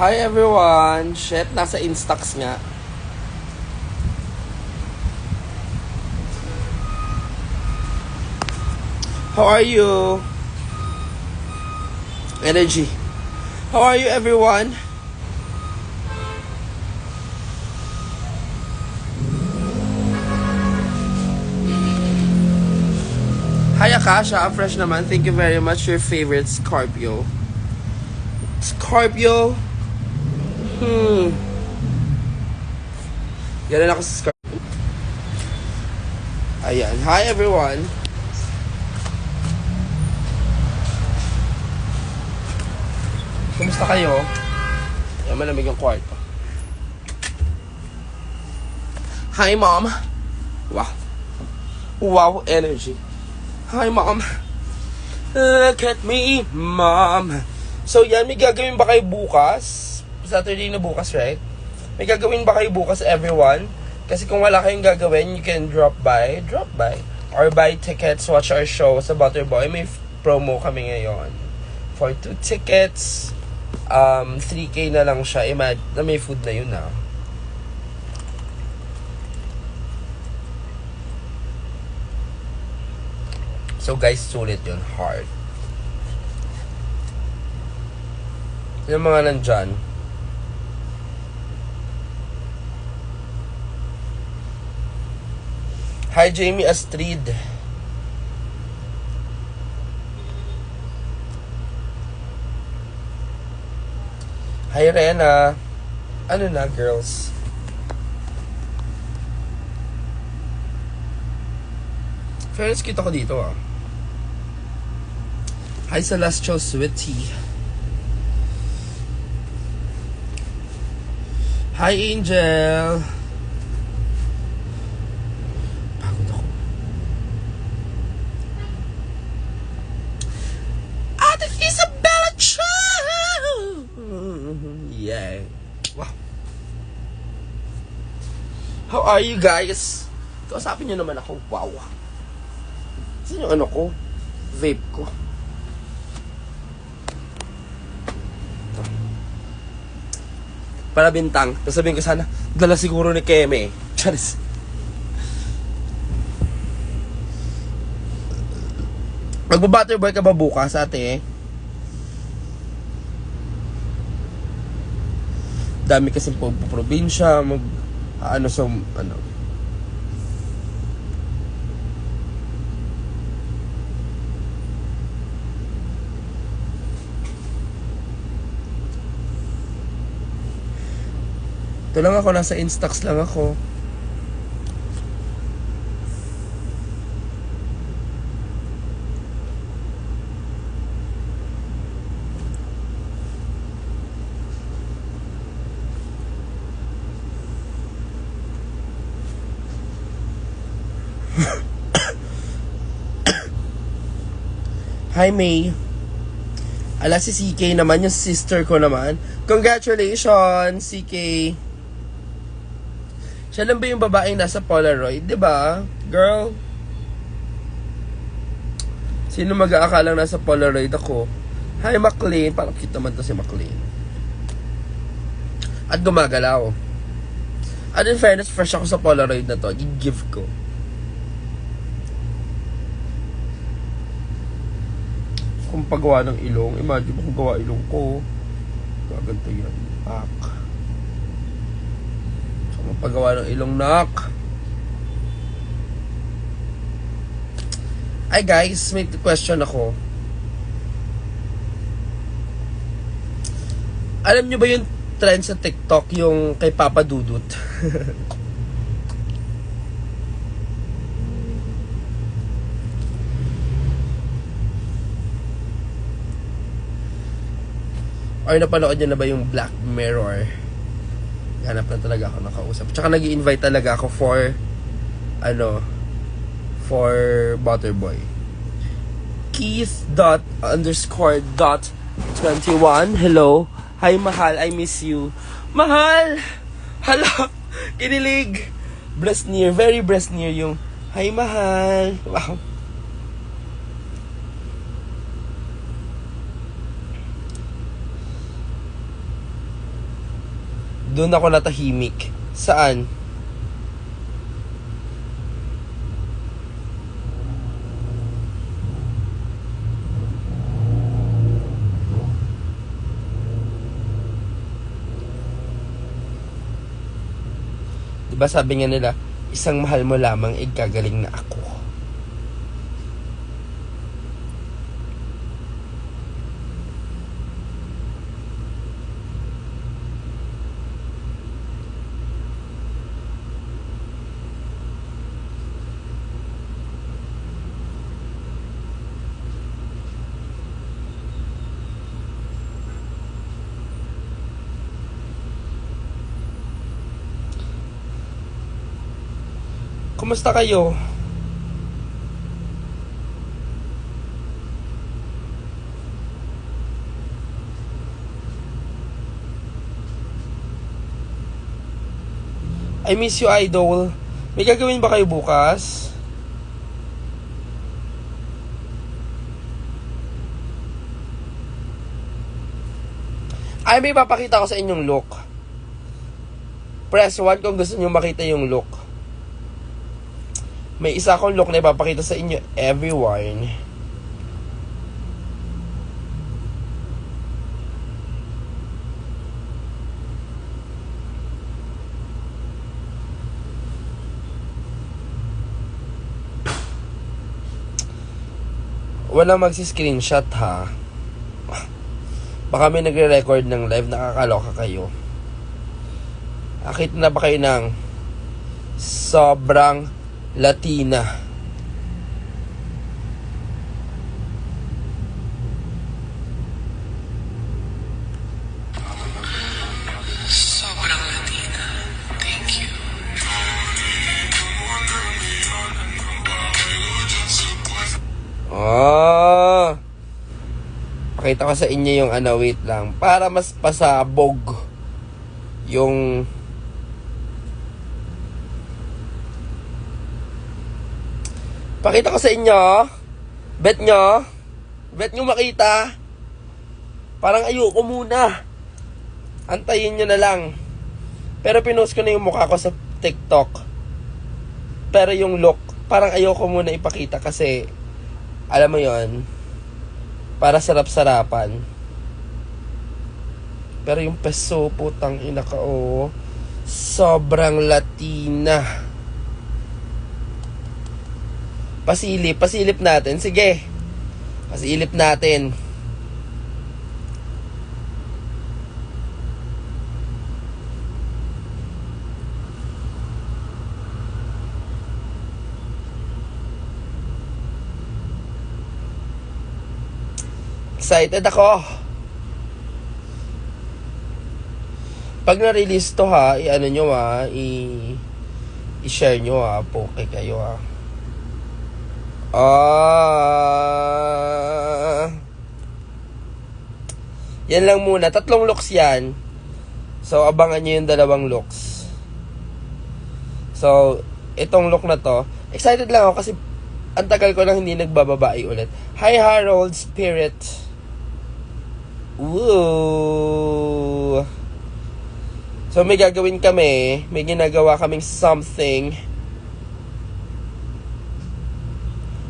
Hi everyone! Shit, nasa Instax nga. How are you? Energy. How are you everyone? Hi Akasha, fresh naman. Thank you very much. Your favorite Scorpio. Scorpio? Ganun ako sa Scorpio. Ayan. Hi everyone. Kumusta kayo? Ayan, malamig yung kwarto. Hi mom. Wow. Wow, energy. Hi mom. Look at me, mom. So yan, may gagawin ba kayo bukas? Saturday na bukas, right? May gagawin ba kayo bukas, everyone? Kasi kung wala kayong gagawin, you can drop by. Or buy tickets, watch our show sa Butterboy. May promo kami ngayon. For 2 tickets, 3K na lang siya. Na may food na yun na. So guys, sulit yun. Hard. Yung mga nandyan. Hi Jamie Astrid. Hi Rena. Ano na girls? Fairness, kita ko dito ah. Hi Celestial Sweetie. Hi Angel. Pagod ako. Ate Isabella Chow. Yeah. Wow. How are you guys? Kausapin nyo naman ako. Wow. Saan yung ano ko? Vape ko. Para bintang. Tapos sabihin ko sana, dala siguro ni Keme. Charis. Magba-butterboy ka ba bukas, ate? Dami kasi po probinsya, ano. Ito lang ako, nasa Instax lang ako. Hi May. Ala, si CK naman, yung sister ko naman. Congratulations, CK. Siya lang ba yung babaeng nasa Polaroid? Diba? Girl? Sino mag-aakalang nasa Polaroid ako? Hi, McLean. Parang cute naman to si McLean. At gumagalaw. At in fairness, fresh ako sa Polaroid na to. I-give ko. Kung paggawa ng ilong, imagine mo kung gawa ilong ko. Gaganto yan. Pak. Paggawa ng ilong nak. Ay guys, may question ako. Alam nyo ba yung trend sa TikTok, yung kay Papa Dudut? Or napanood nyo na ba yung Black Mirror? Hanap na talaga ako nakausap. Tsaka nag-i-invite talaga ako for Butterboy. Keith._.21. Hello. Hi mahal, I miss you. Mahal! Hala! Kinilig! Breast near, very breast near yung hi mahal. Wow. Doon ako natahimik. Saan? Diba sabi nga nila, isang mahal mo lamang, igagaling na ako. Kumusta kayo? I miss you, idol. May gagawin ba kayo bukas? Ay, may papakita ko sa inyong look. Press 1 kung gusto nyo makita yung look. May isa akong look na ipapakita sa inyo, everyone. Wala magsi-screenshot ha. Baka may nagre-record ng live, nakakaloka kayo. Akit na ba kayo ng sobrang Latina? Sobrang Latina. Thank you. Pakita ko sa inyo yung wait lang. Para mas pasabog yung pakita ko sa inyo. Bet nyo makita. Parang ayoko muna. Antayin nyo na lang. Pero pinost ko na yung mukha ko sa TikTok. Pero yung look, parang ayoko muna ipakita kasi alam mo yon, para sarap-sarapan. Pero yung peso, putang ina ka, sobrang Latina. Pasilip natin. Sige. Pasilip natin. Excited ako. Pag na-release to ha, i-ano nyo ha, i-share nyo ha, poke kayo ha. Yan lang muna. 3 looks yan. So, abangan nyo yung 2 looks. So, itong look na to, excited lang ako kasi ang tagal ko lang hindi nagbababae ulit. Hi, Harold Spirit. Woo! So, may gagawin kami. May ginagawa kaming something.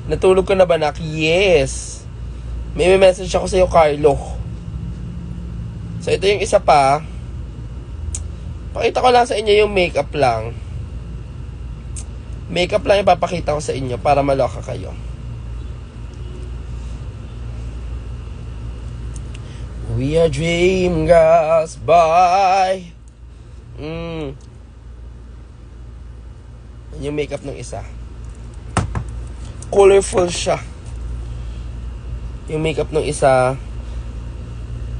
Natulog ka na ba, nak? Yes. May message ako sa'yo, Carlo. So, ito yung isa pa. Pakita ko lang sa inyo yung makeup lang. Makeup lang ipapakita ko sa inyo para maloka kayo. We are dream girls by yung makeup ng isa. Colorful siya. Yung makeup ng isa.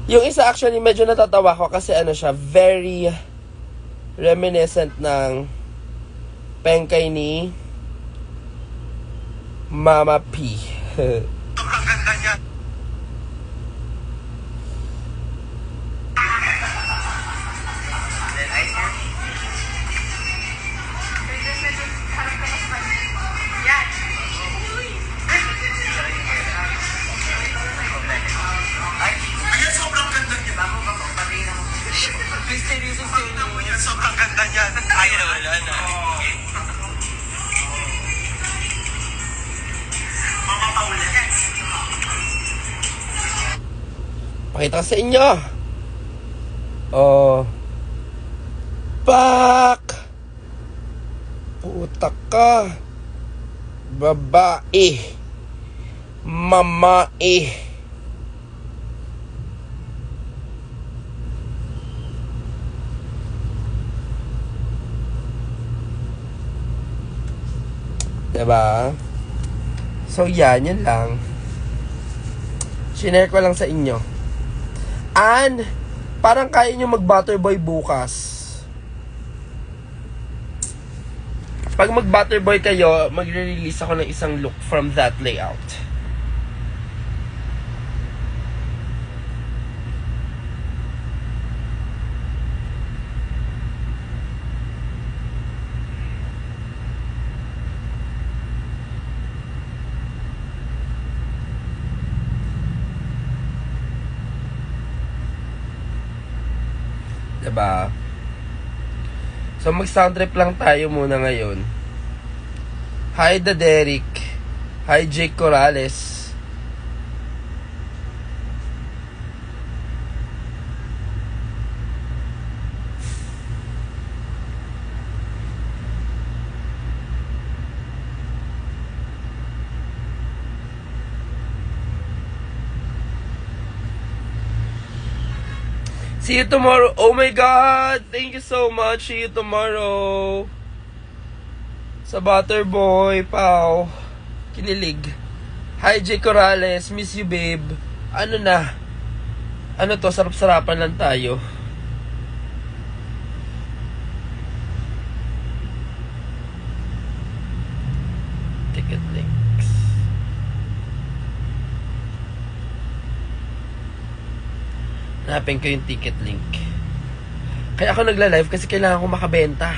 Yung isa actually medyo natatawa ko kasi ano siya, very reminiscent ng pengkay ni Mama P. Sobrang ganda niya. Ay, sobrang ganda niya. Mysterious. Ayaw, wala na. Mama Paulette. Pakita ko sa inyo. Oh. Pak! Putak ka. Babae. Mamae. Diba? So yan lang. Shinare ko lang sa inyo. And, parang kaya nyo mag-Butterboy bukas. Pag mag-Butterboy kayo, magre-release ako ng isang look from that layout. Diba? So mag-sound trip lang tayo muna ngayon. Hi The Derek. Hi Jake Corrales. See you tomorrow. Oh my God! Thank you so much. See you tomorrow. Sa Butterboy, Pao. Kinilig. Hi, Jay Corrales. Miss you, babe. Ano na? Ano to? Sarap-sarapan lang tayo. Ticket links. Hanapin ko yung ticket link. Kaya ako nagla-live kasi kailangan ko makabenta.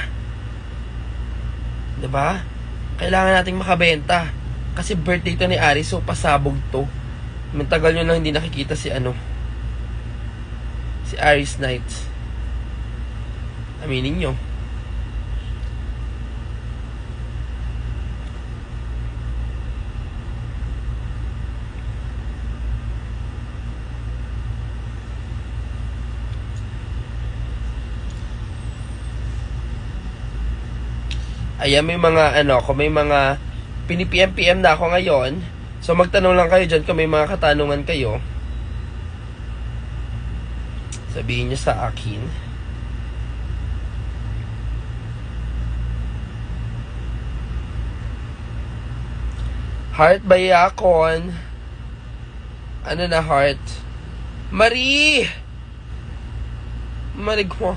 Diba? Kailangan nating makabenta. Kasi birthday to ni Ari, so pasabog to. Tagal nyo lang hindi nakikita si si Aries Knight. Aminin nyo. Ayan, may mga kung may mga pini-PM na ako ngayon. So magtanong lang kayo dyan kung may mga katanungan kayo. Sabihin nyo sa akin. Heart Bayakon. Ano na heart? Marie! Marig mo.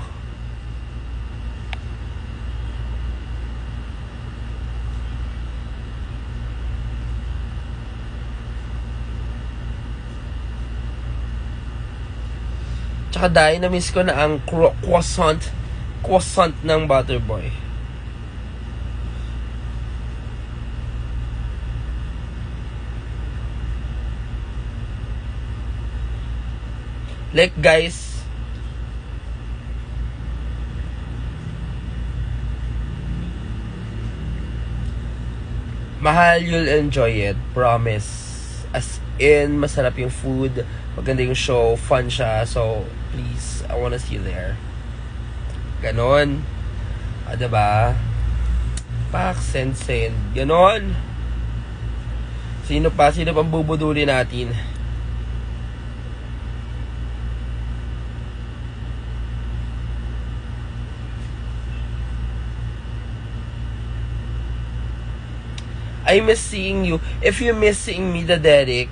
Tsaka dahil na-miss ko na ang croissant ng Butterboy. Like guys, mahal, you'll enjoy it, promise. As in, masarap yung food, maganda yung show, fun siya, so please, I wanna see you there. Ganon. Diba? Pak, send. Ganon. Sino pang bubuduli natin? I miss seeing you. If you miss seeing me, the Derek,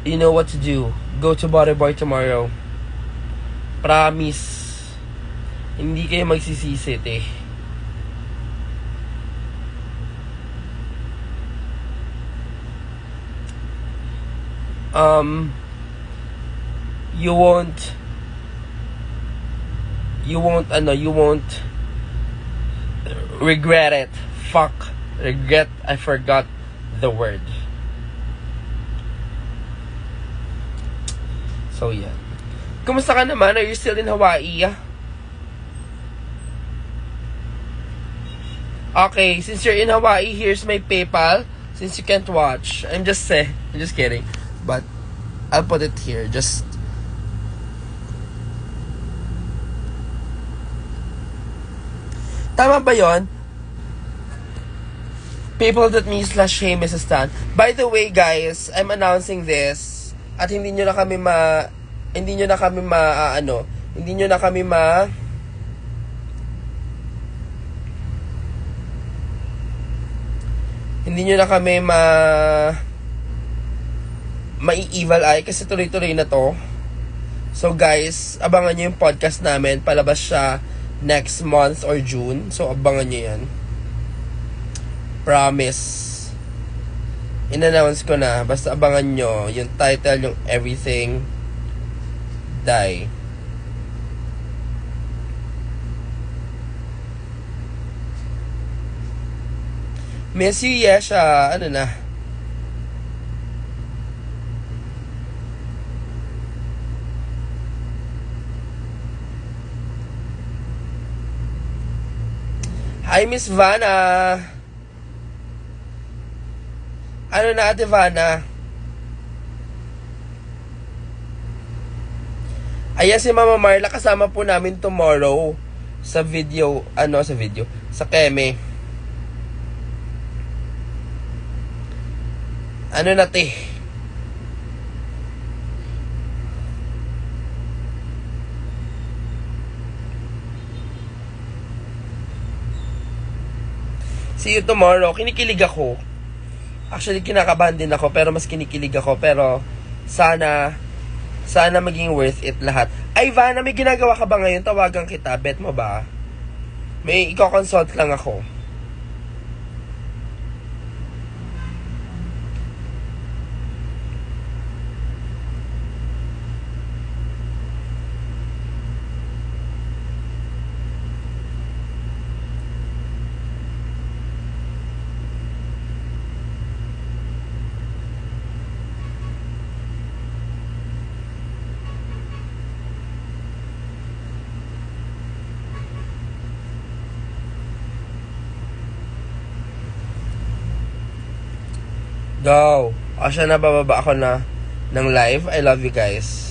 you know what to do. Go to Butterboy tomorrow. Promise. Hindi kayo magsisisit eh. You won't regret it. Fuck. Regret. I forgot the word. So, yeah. Kumusta ka naman? Are you still in Hawaii? Okay, since you're in Hawaii, here's my PayPal. Since you can't watch, I'm just kidding. But I'll put it here. Just tama ba yon? PayPal.me/Hey Mrs. Tan. By the way, guys, I'm announcing this at hindi nyo na kami hindi nyo na kami mai-evil eye kasi tuloy-tuloy na to. So guys, abangan nyo yung podcast namin. Palabas siya next month or June. So abangan nyo yan. Promise. In-announce ko na. Basta abangan nyo yung title, yung everything. Die. Miss you, Yesha. Ano na? Hi, Miss Vanna. Ano na, Ate Vanna? Ayan si Mama Marla. Kasama po namin tomorrow sa video. Sa Keme. Ano na, te? See you tomorrow. Kinikilig ako. Actually, kinakabahan din ako, pero mas kinikilig ako. Pero, sana maging worth it lahat. Ay, Vanna, may ginagawa ka ba ngayon? Tawagan kita. Bet mo ba? May i-consult lang ako. Go. O siya na, bababa ako na ng live. I love you guys.